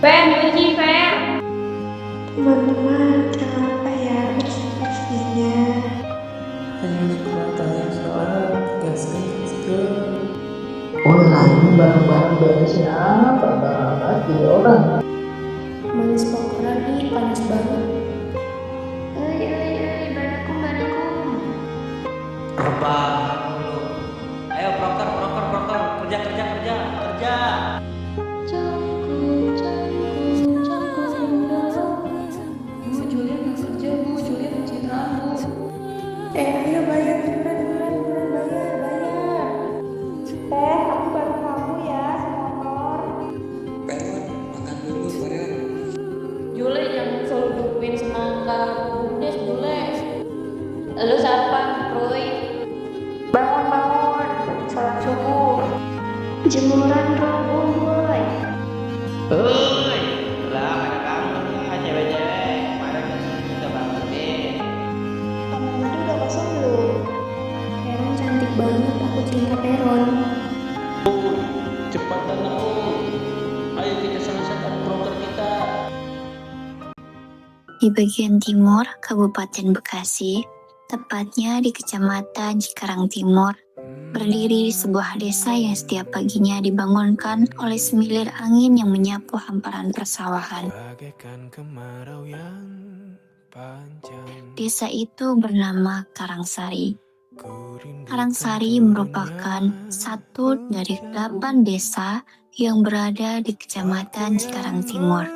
Fen, nyuci, Fen. Teman-teman, jangan lupa ya bersih-bersihnya. Hanya matanya sekarang gas ke. Ini barang-barang beresnya apa banget jadi orang. Males pokoran nih, panas banget. Barakum. Rebahan dulu. Ayo proker, kerja. Bu, Julian nggak kerja, Bu. Julian cuci rambut. Ayo bayar, beneran bayar. Aku bantu kamu ya, semotor. Peron, makan dulu Peron. Jule jangan selalu dukuin semangka bumdes, Jule. Lu siapa, Roy? Bangun, sholat subuh. Jemuran dong, boy. Hei, lah pada bangun lah cewek-cewek. Kemarin kita bangunin. Kamar mandi udah kosong belum? Peron cantik banget, aku cinta Peron. Cepatan ayo kita selesaikan proker kita. Di bagian timur Kabupaten Bekasi, tepatnya di Kecamatan Cikarang Timur, berdiri sebuah desa yang setiap paginya dibangunkan oleh semilir angin yang menyapu hamparan persawahan. Desa itu bernama Karangsari. Karangsari merupakan satu dari 8 desa yang berada di Kecamatan Cikarang Timur.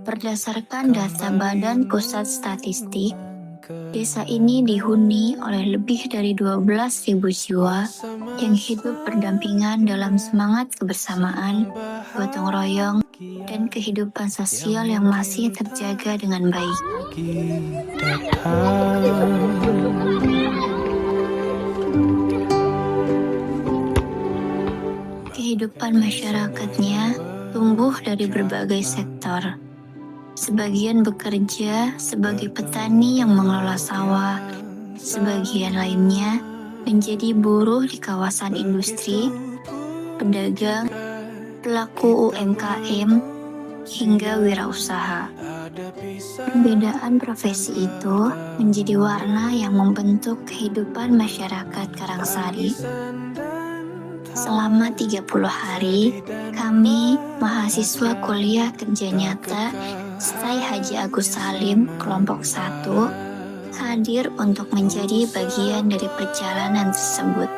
Berdasarkan data Badan Pusat Statistik, desa ini dihuni oleh lebih dari 12.000 jiwa yang hidup berdampingan dalam semangat kebersamaan, gotong royong, dan kehidupan sosial yang masih terjaga dengan baik. Kehidupan masyarakatnya tumbuh dari berbagai sektor. Sebagian bekerja sebagai petani yang mengelola sawah, sebagian lainnya menjadi buruh di kawasan industri, pedagang, pelaku UMKM, hingga wirausaha. Perbedaan profesi itu menjadi warna yang membentuk kehidupan masyarakat Karangsari. Selama 30 hari, kami, mahasiswa kuliah kerja nyata STAI Haji Agus Salim kelompok 1, hadir untuk menjadi bagian dari perjalanan tersebut.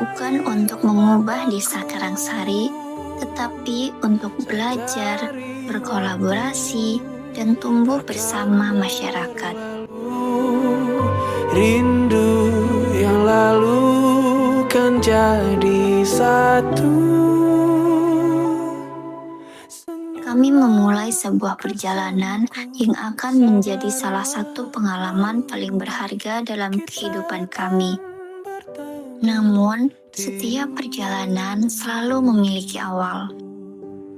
Bukan untuk mengubah desa Karangsari, tetapi untuk belajar, berkolaborasi, dan tumbuh bersama masyarakat. Rindu yang lalu kan jadi satu. Kami memulai sebuah perjalanan yang akan menjadi salah satu pengalaman paling berharga dalam kehidupan kami. Namun, setiap perjalanan selalu memiliki awal.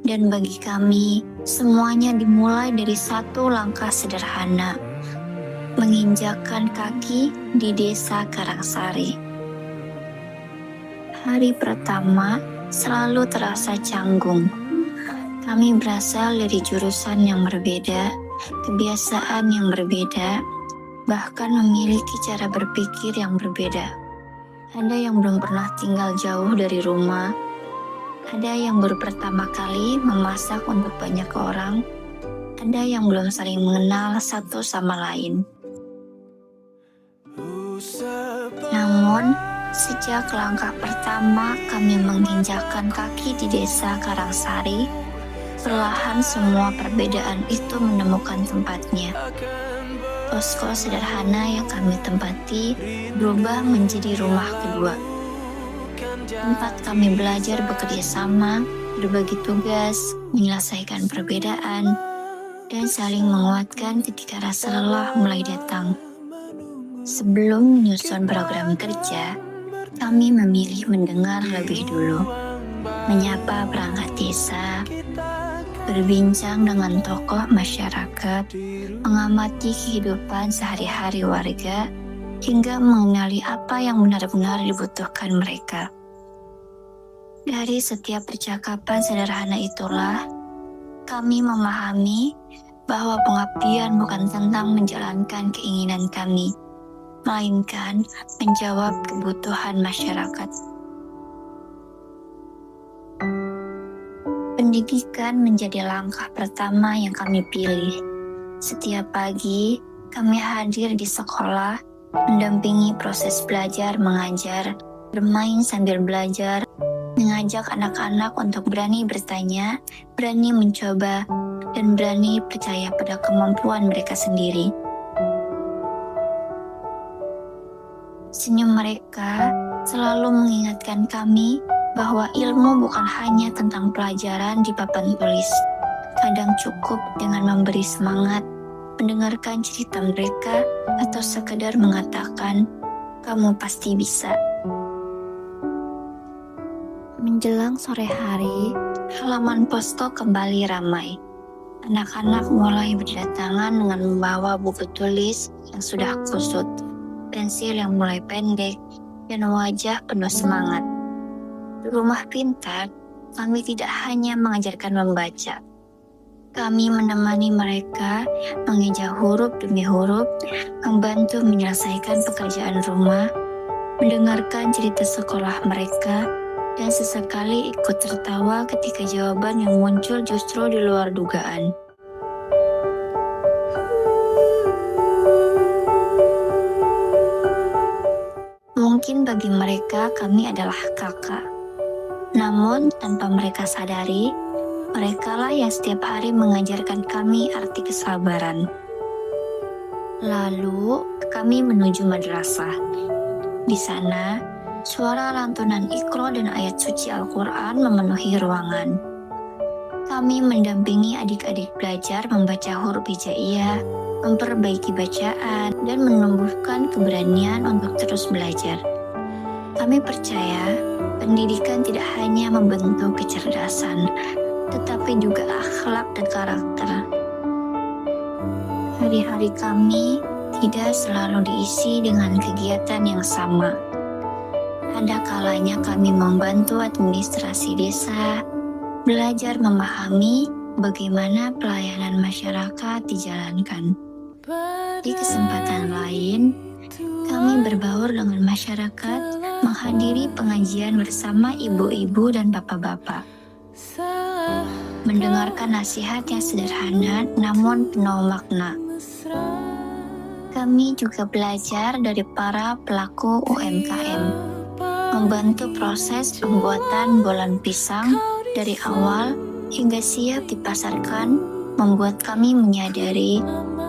Dan bagi kami, semuanya dimulai dari satu langkah sederhana, menginjakkan kaki di desa Karangsari. Hari pertama selalu terasa canggung. Kami berasal dari jurusan yang berbeda, kebiasaan yang berbeda, bahkan memiliki cara berpikir yang berbeda. Ada yang belum pernah tinggal jauh dari rumah, ada yang baru pertama kali memasak untuk banyak orang, ada yang belum saling mengenal satu sama lain. Namun, sejak langkah pertama kami menginjakkan kaki di desa Karangsari, perlahan semua perbedaan itu menemukan tempatnya. Posko sederhana yang kami tempati berubah menjadi rumah kedua. Tempat kami belajar bekerja sama, berbagi tugas, menyelesaikan perbedaan, dan saling menguatkan ketika rasa lelah mulai datang. Sebelum menyusun program kerja, kami memilih mendengar lebih dulu, menyapa perangkat desa, berbincang dengan tokoh masyarakat, mengamati kehidupan sehari-hari warga, hingga mengenali apa yang benar-benar dibutuhkan mereka. Dari setiap percakapan sederhana itulah, kami memahami bahwa pengabdian bukan tentang menjalankan keinginan kami, melainkan menjawab kebutuhan masyarakat. Pendidikan menjadi langkah pertama yang kami pilih. Setiap pagi, kami hadir di sekolah, mendampingi proses belajar mengajar, bermain sambil belajar, mengajak anak-anak untuk berani bertanya, berani mencoba, dan berani percaya pada kemampuan mereka sendiri. Senyum mereka selalu mengingatkan kami bahwa ilmu bukan hanya tentang pelajaran di papan tulis. Kadang cukup dengan memberi semangat, mendengarkan cerita mereka, atau sekedar mengatakan, "Kamu pasti bisa." Menjelang sore hari, halaman posko kembali ramai. Anak-anak mulai berdatangan dengan membawa buku tulis yang sudah kusut, pensil yang mulai pendek, dan wajah penuh semangat. Di Rumah Pintar, kami tidak hanya mengajarkan membaca. Kami menemani mereka mengeja huruf demi huruf, membantu menyelesaikan pekerjaan rumah, mendengarkan cerita sekolah mereka, dan sesekali ikut tertawa ketika jawaban yang muncul justru di luar dugaan. Mungkin bagi mereka kami adalah kakak. Namun tanpa mereka sadari, merekalah yang setiap hari mengajarkan kami arti kesabaran. Lalu kami menuju madrasah. Di sana, suara lantunan Iqra dan ayat suci Al-Quran memenuhi ruangan. Kami mendampingi adik-adik belajar membaca huruf hijaiyah, memperbaiki bacaan, dan menumbuhkan keberanian untuk terus belajar. Kami percaya pendidikan tidak hanya membentuk kecerdasan, tetapi juga akhlak dan karakter. Hari-hari kami tidak selalu diisi dengan kegiatan yang sama. Ada kalanya kami membantu administrasi desa, belajar memahami bagaimana pelayanan masyarakat dijalankan. Di kesempatan lain, kami berbaur dengan masyarakat, menghadiri pengajian bersama ibu-ibu dan bapak-bapak. Mendengarkan nasihat yang sederhana namun penuh makna. Kami juga belajar dari para pelaku UMKM. Membantu proses pembuatan bolan pisang dari awal hingga siap dipasarkan membuat kami menyadari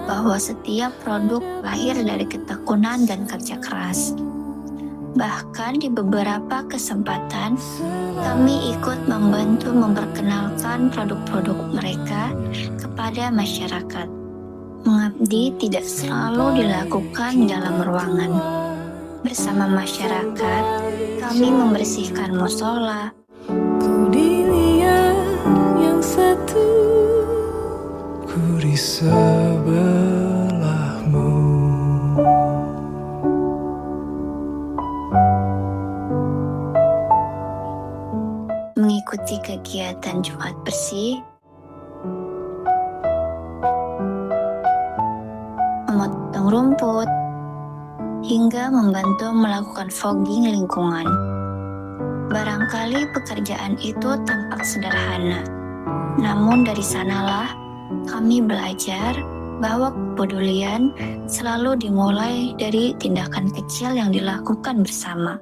bahwa setiap produk lahir dari ketekunan dan kerja keras. Bahkan di beberapa kesempatan, kami ikut membantu memperkenalkan produk-produk mereka kepada masyarakat. Mengabdi tidak selalu dilakukan dalam ruangan. Bersama masyarakat, kami membersihkan musola, Ku dilihat yang satu, ku di sebelahmu. mengikuti kegiatan Jumat bersih, memotong rumput, hingga membantu melakukan fogging lingkungan. Barangkali pekerjaan itu tampak sederhana, namun dari sanalah kami belajar bahwa kepedulian selalu dimulai dari tindakan kecil yang dilakukan bersama.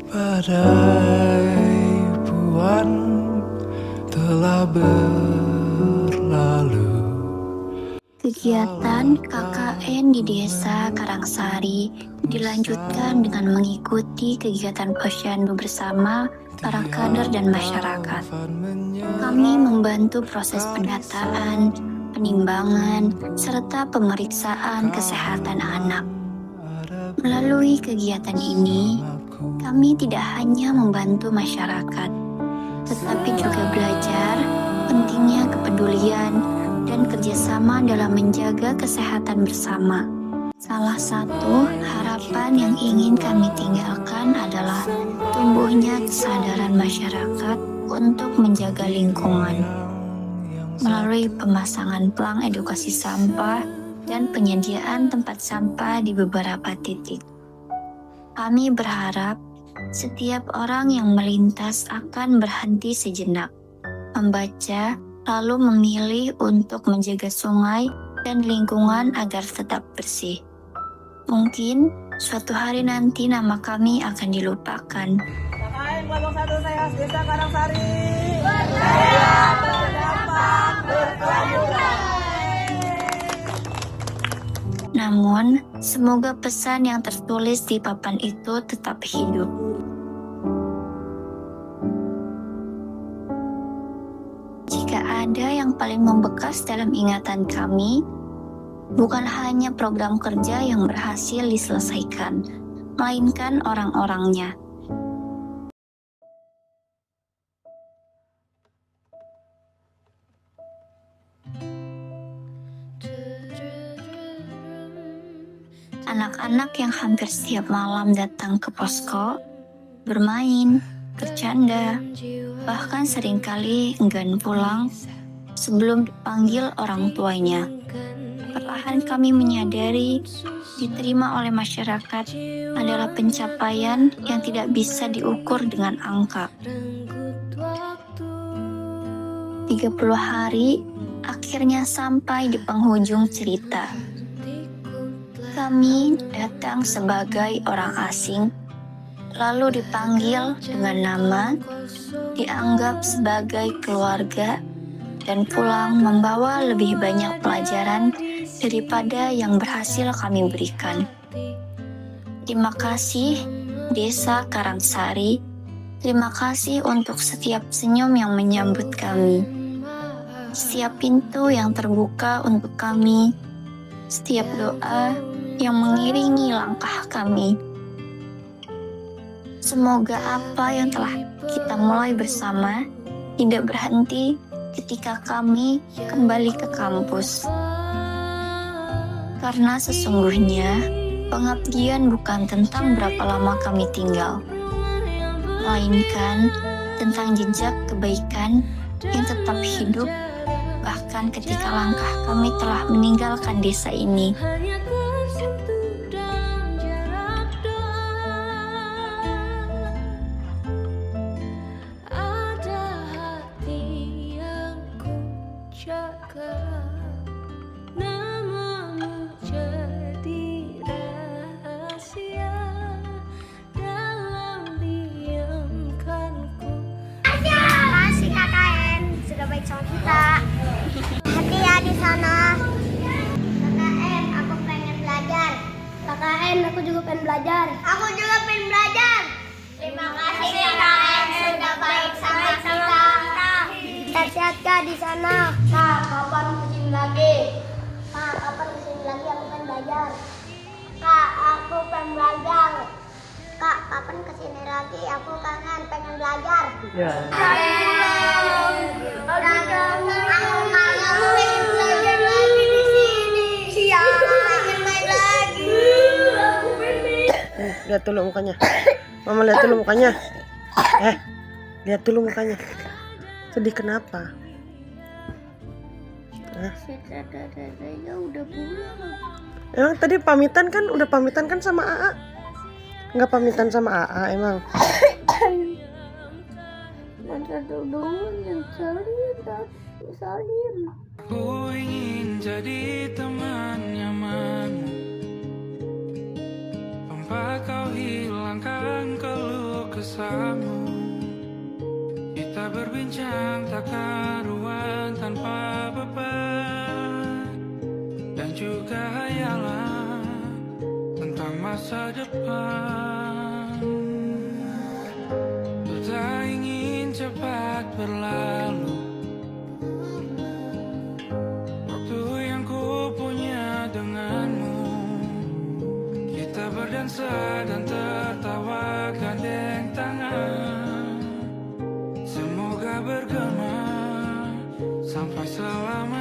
Badai puan telah berlalu. Kegiatan KKN di Desa Karangsari dilanjutkan dengan mengikuti kegiatan posyandu bersama para kader dan masyarakat. Kami membantu proses pendataan, penimbangan, serta pemeriksaan kesehatan anak. Melalui kegiatan ini, kami tidak hanya membantu masyarakat, tetapi juga belajar pentingnya kepedulian dan kerjasama dalam menjaga kesehatan bersama. Salah satu harapan harapan yang ingin kami tinggalkan adalah tumbuhnya kesadaran masyarakat untuk menjaga lingkungan melalui pemasangan pelang edukasi sampah dan penyediaan tempat sampah di beberapa titik. Kami berharap setiap orang yang melintas akan berhenti sejenak, membaca, lalu memilih untuk menjaga sungai dan lingkungan agar tetap bersih. Mungkin suatu hari nanti nama kami akan dilupakan. KKN Kelompok 1 saya Desa Karangsari. Berjaya berdampak berkelanjutan. Namun, semoga pesan yang tertulis di papan itu tetap hidup. Jika ada yang paling membekas dalam ingatan kami, bukan hanya program kerja yang berhasil diselesaikan, melainkan orang-orangnya. Anak-anak yang hampir setiap malam datang ke posko, bermain, bercanda, bahkan seringkali enggan pulang sebelum dipanggil orang tuanya. Perlahan kami menyadari diterima oleh masyarakat adalah pencapaian yang tidak bisa diukur dengan angka. 30 hari akhirnya sampai di penghujung cerita. Kami datang sebagai orang asing, lalu dipanggil dengan nama, dianggap sebagai keluarga, dan pulang membawa lebih banyak pelajaran daripada yang berhasil kami berikan. Terima kasih, Desa Karangsari. Terima kasih untuk setiap senyum yang menyambut kami, setiap pintu yang terbuka untuk kami, setiap doa yang mengiringi langkah kami. Semoga apa yang telah kita mulai bersama tidak berhenti ketika kami kembali ke kampus. Karena sesungguhnya pengabdian bukan tentang berapa lama kami tinggal, melainkan tentang jejak kebaikan yang tetap hidup bahkan ketika langkah kami telah meninggalkan desa ini. Namamu jadi rahasia dalam diamkanku. Makasih KKN sudah baik sama kita. Hati ya di sana. KKN aku pengen belajar. KKN aku juga pengen belajar. Aku juga pengen belajar. Terima kasih KKN sudah baik sama kita. Sehat-sehat Kak di sana. Kak, kapan kesini lagi? Kak, kapan kesini lagi? Aku pengen belajar. Kak, aku pengen belajar. Kak, kapan kesini lagi? Aku kangen pengen belajar. Ya. Aku kangen belajar lagi di sini. Siapa pengen main lagi? Aku pengen. Lihat dulu mukanya. Mama lihat dulu mukanya. Lihat dulu mukanya. Sedih kenapa? Dadanya udah pulang. Emang tadi pamitan kan? Udah pamitan kan sama AA? Enggak pamitan sama AA emang? Masa doang yang salin. Ku ingin jadi teman nyamanmu, tanpa kau hilangkan keluh kesahmu. Kita berbincang tak karuan tanpa beban, dan juga hayalan tentang masa depan. Ku tak ingin cepat berlalu waktu yang ku punya denganmu. Kita berdansa dan tertawa gandeng tangan, semoga bergema sampai selama